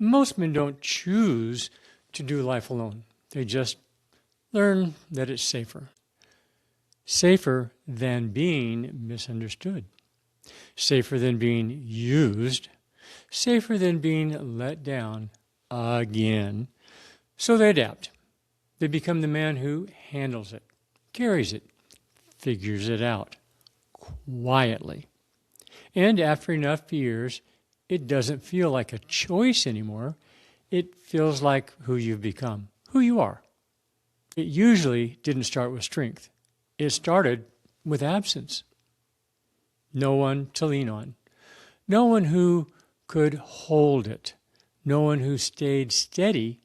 Most men don't choose to do life alone. They just learn that it's safer. Safer than being misunderstood. Safer than being used. Safer than being let down again. So they adapt. They become the man who handles it, carries it, figures it out quietly. And after enough years, it doesn't feel like a choice anymore. It feels like who you've become, who you are. It usually didn't start with strength. It started with absence. No one to lean on. No one who could hold it. No one who stayed steady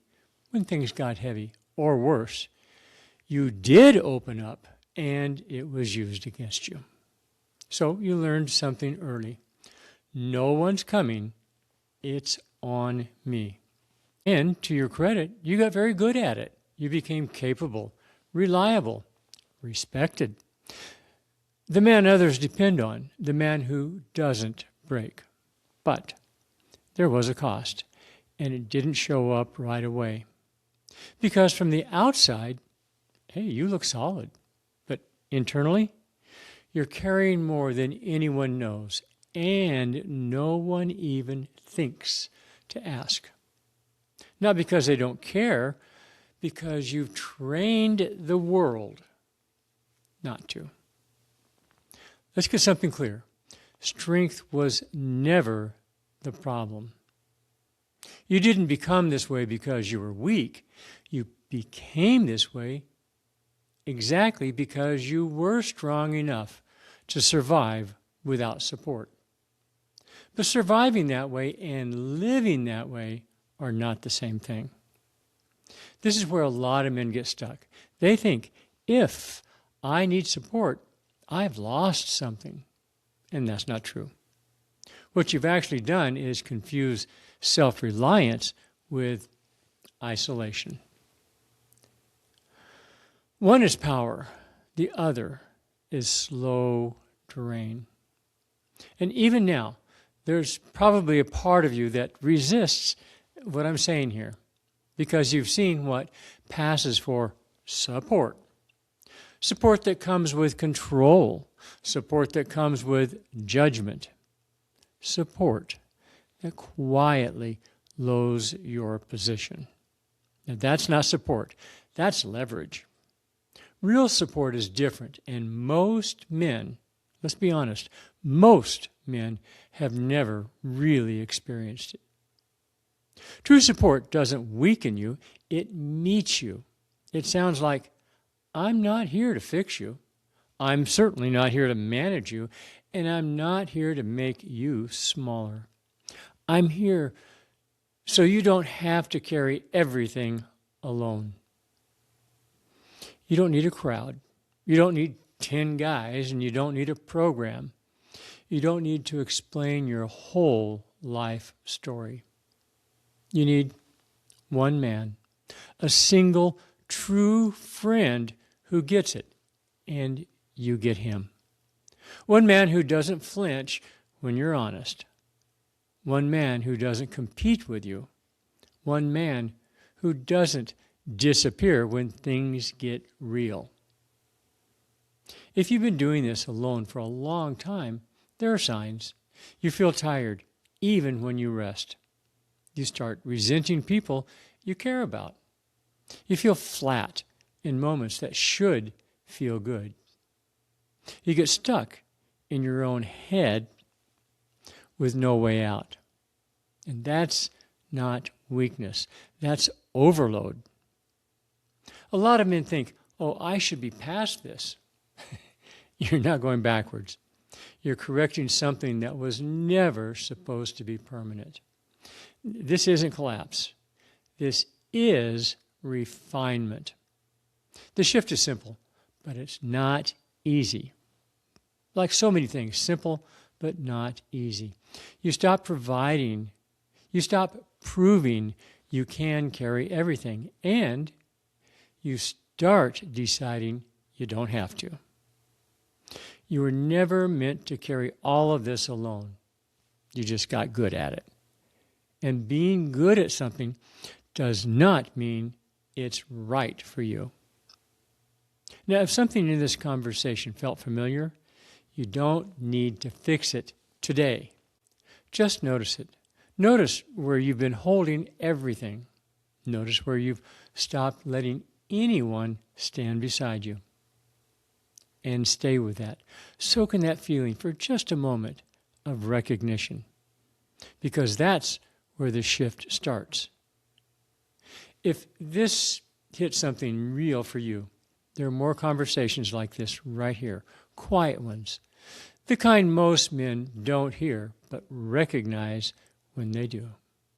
when things got heavy, or worse. You did open up, and it was used against you. So you learned something early. No one's coming. It's on me. And to your credit, you got very good at it. You became capable, reliable, respected. The man others depend on, the man who doesn't break. But there was a cost, and it didn't show up right away. Because from the outside, hey, you look solid. But internally, you're carrying more than anyone knows, and no one even thinks to ask. Not because they don't care, because you've trained the world not to. Let's get something clear. Strength was never the problem. You didn't become this way because you were weak. You became this way exactly because you were strong enough to survive without support. But surviving that way and living that way are not the same thing. This is where a lot of men get stuck. They think, if I need support, I've lost something. And that's not true. What you've actually done is confuse self-reliance with isolation. One is power. The other is slow terrain. And even now, there's probably a part of you that resists what I'm saying here because you've seen what passes for support. Support that comes with control. Support that comes with judgment. Support that quietly lowers your position. Now, that's not support. That's leverage. Real support is different, and most men, let's be honest, most men have never really experienced it. True support doesn't weaken you, it meets you. It sounds like, I'm not here to fix you. I'm certainly not here to manage you, and I'm not here to make you smaller. I'm here so you don't have to carry everything alone. You don't need a crowd. You don't need 10 guys, and you don't need a program. You don't need to explain your whole life story. You need one man, a single true friend who gets it, and you get him. One man who doesn't flinch when you're honest. One man who doesn't compete with you. One man who doesn't disappear when things get real. If you've been doing this alone for a long time, there are signs. You feel tired, even when you rest. You start resenting people you care about. You feel flat in moments that should feel good. You get stuck in your own head with no way out. And that's not weakness. That's overload. A lot of men think, oh, I should be past this. You're not going backwards. You're correcting something that was never supposed to be permanent. This isn't collapse. This is refinement. The shift is simple, but it's not easy. Like so many things, simple but not easy. You stop providing, you stop proving you can carry everything, and you start deciding you don't have to. You were never meant to carry all of this alone. You just got good at it. And being good at something does not mean it's right for you. Now, if something in this conversation felt familiar, you don't need to fix it today. Just notice it. Notice where you've been holding everything. Notice where you've stopped letting anyone stand beside you. And stay with that. Soak in that feeling for just a moment of recognition, because that's where the shift starts. If this hit something real for you, there are more conversations like this right here, quiet ones, the kind most men don't hear but recognize when they do.